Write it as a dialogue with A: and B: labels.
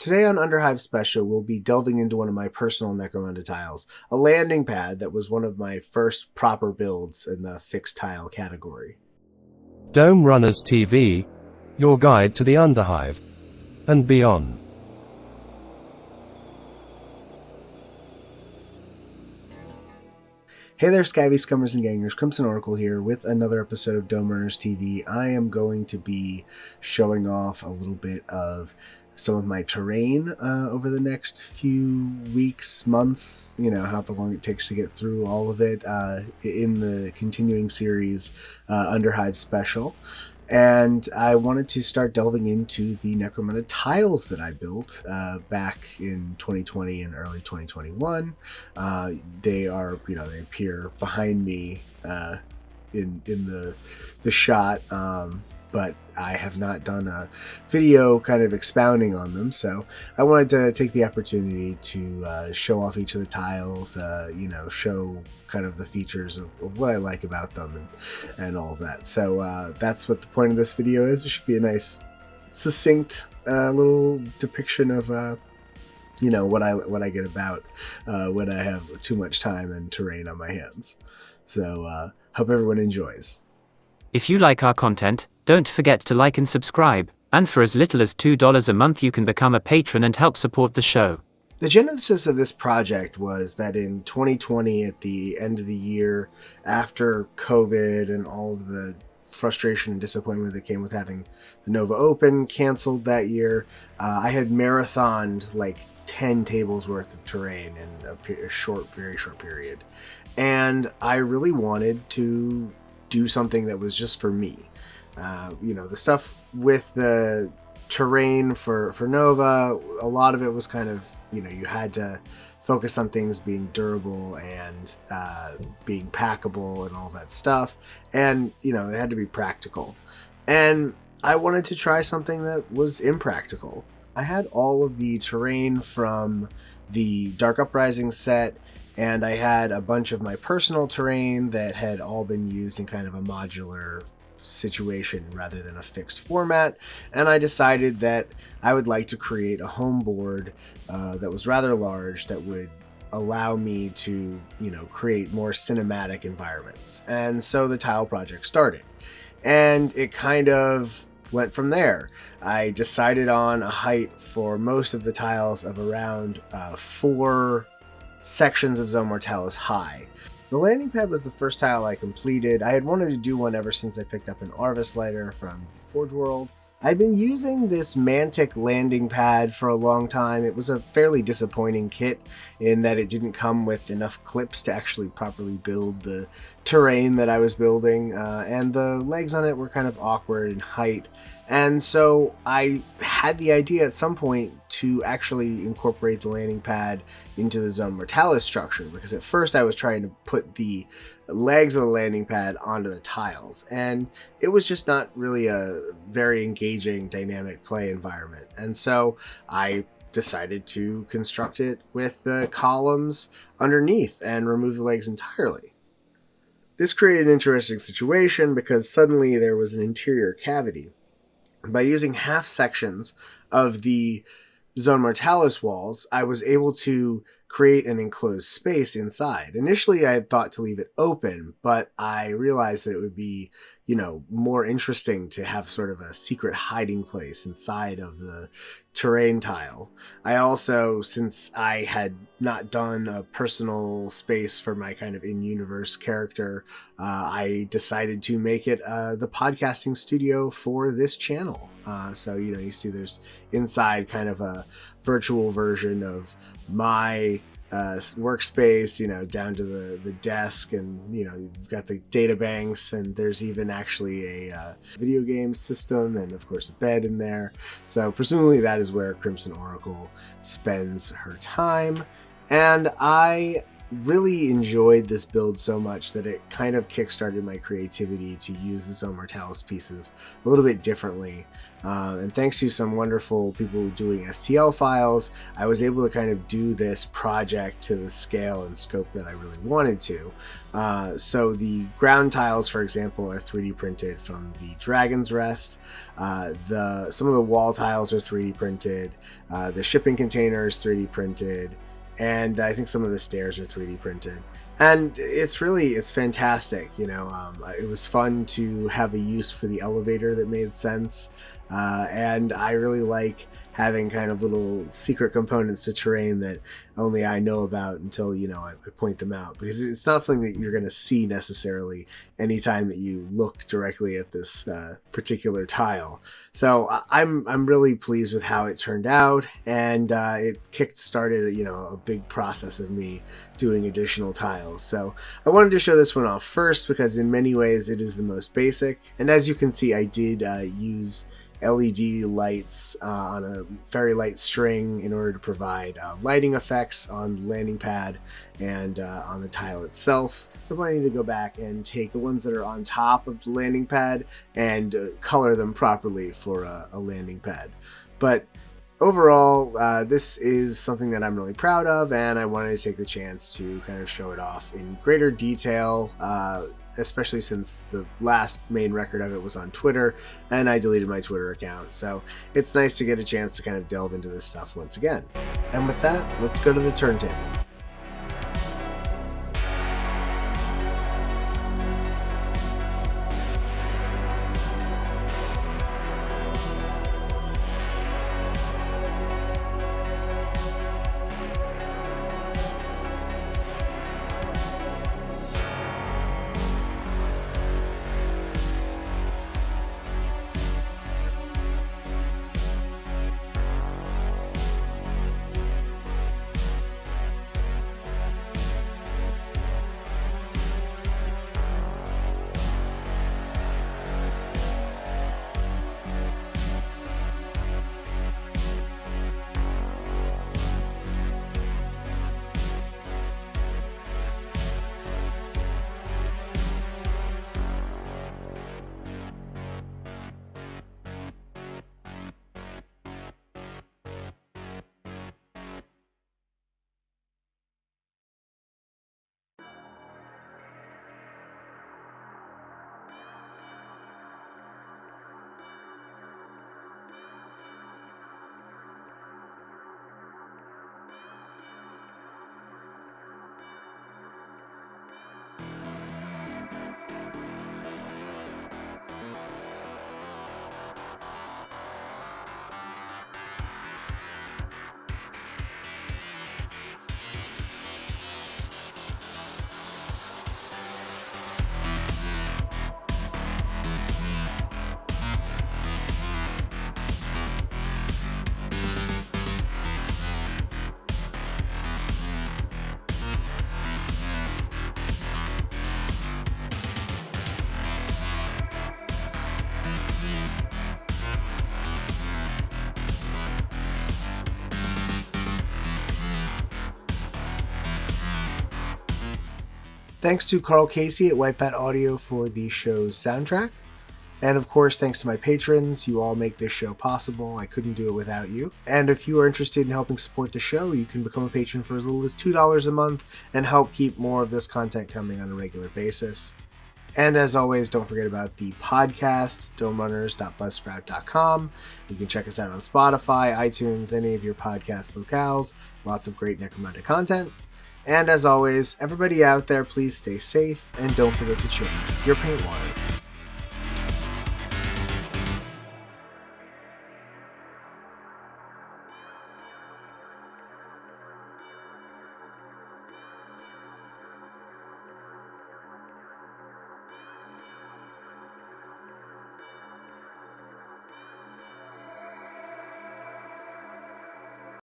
A: Today on Underhive Special, we'll be delving into one of my personal Necromunda tiles, a landing pad that was one of my first proper builds in the fixed tile category.
B: Dome Runners TV, your guide to the Underhive and beyond.
A: Hey there, Scabby Scummers and Gangers, Crimson Oracle here with another episode of Dome Runners TV. I am going to be showing off a little bit of some of my terrain over the next few weeks, months, however long it takes to get through all of it in the continuing series Underhive Special. And I wanted to start delving into the Necromunda tiles that I built back in 2020 and early 2021. They are, they appear behind me in the shot, but I have not done a video kind of expounding on them. So I wanted to take the opportunity to show off each of the tiles, show kind of the features of what I like about them and all of that. So that's what the point of this video is. It should be a nice, succinct little depiction of what I get about when I have too much time and terrain on my hands. So hope everyone enjoys.
C: If you like our content, don't forget to like and subscribe, and for as little as $2 a month you can become a patron and help support the show.
A: The genesis of this project was that in 2020, at the end of the year, after COVID and all of the frustration and disappointment that came with having the Nova Open canceled that year, I had marathoned like 10 tables worth of terrain in a very short period. And I really wanted to do something that was just for me. The stuff with the terrain for Nova, a lot of it was kind of, you had to focus on things being durable and being packable and all that stuff. And, it had to be practical. And I wanted to try something that was impractical. I had all of the terrain from the Dark Uprising set, and I had a bunch of my personal terrain that had all been used in kind of a modular situation rather than a fixed format, and I decided that I would like to create a home board that was rather large that would allow me to, create more cinematic environments. And so the tile project started, and it kind of went from there. I decided on a height for most of the tiles of around 4 sections of Zone Mortalis high. The landing pad was the first tile I completed. I had wanted to do one ever since I picked up an Arvus Lighter from Forge World. I'd been using this Mantic landing pad for a long time. It was a fairly disappointing kit in that it didn't come with enough clips to actually properly build the terrain that I was building, and the legs on it were kind of awkward in height. And so I had the idea at some point to actually incorporate the landing pad into the Zone Mortalis structure, because at first I was trying to put the legs of the landing pad onto the tiles, and it was just not really a very engaging dynamic play environment. And so I decided to construct it with the columns underneath and remove the legs entirely. This created an interesting situation because suddenly there was an interior cavity. By using half sections of the Zone Mortalis walls, I was able to create an enclosed space inside. Initially, I had thought to leave it open, but I realized that it would be, more interesting to have sort of a secret hiding place inside of the terrain tile. I also, since I had not done a personal space for my kind of in-universe character, I decided to make it the podcasting studio for this channel. So, you see there's inside kind of a virtual version of my workspace, down to the desk, and you've got the data banks, and there's even actually a video game system, and of course a bed in there. So presumably that is where Crimson Oracle spends her time, and I really enjoyed this build so much that it kind of kickstarted my creativity to use the Zone Mortalis pieces a little bit differently. And thanks to some wonderful people doing STL files, I was able to kind of do this project to the scale and scope that I really wanted to. So the ground tiles, for example, are 3D printed from the Dragon's Rest. Some of the wall tiles are 3D printed. The shipping containers 3D printed. And I think some of the stairs are 3D printed. And it's fantastic. It was fun to have a use for the elevator that made sense. And I really like having kind of little secret components to terrain that only I know about until, I point them out, because it's not something that you're going to see necessarily anytime that you look directly at this particular tile. So I'm really pleased with how it turned out, and it kick-started, a big process of me doing additional tiles. So I wanted to show this one off first because in many ways it is the most basic. And as you can see, I did use LED lights on a very light string in order to provide lighting effects on the landing pad and on the tile itself. So I need to go back and take the ones that are on top of the landing pad and color them properly for a landing pad. But overall, this is something that I'm really proud of, and I wanted to take the chance to kind of show it off in greater detail, especially since the last main record of it was on Twitter, and I deleted my Twitter account. So it's nice to get a chance to kind of delve into this stuff once again. And with that, let's go to the turntable. Thanks to Carl Casey at Whitebat Audio for the show's soundtrack. And of course, thanks to my patrons. You all make this show possible. I couldn't do it without you. And if you are interested in helping support the show, you can become a patron for as little as $2 a month and help keep more of this content coming on a regular basis. And as always, don't forget about the podcast, domerunners.buzzsprout.com. You can check us out on Spotify, iTunes, any of your podcast locales. Lots of great Necromunda content. And as always, everybody out there, please stay safe and don't forget to change your paint water.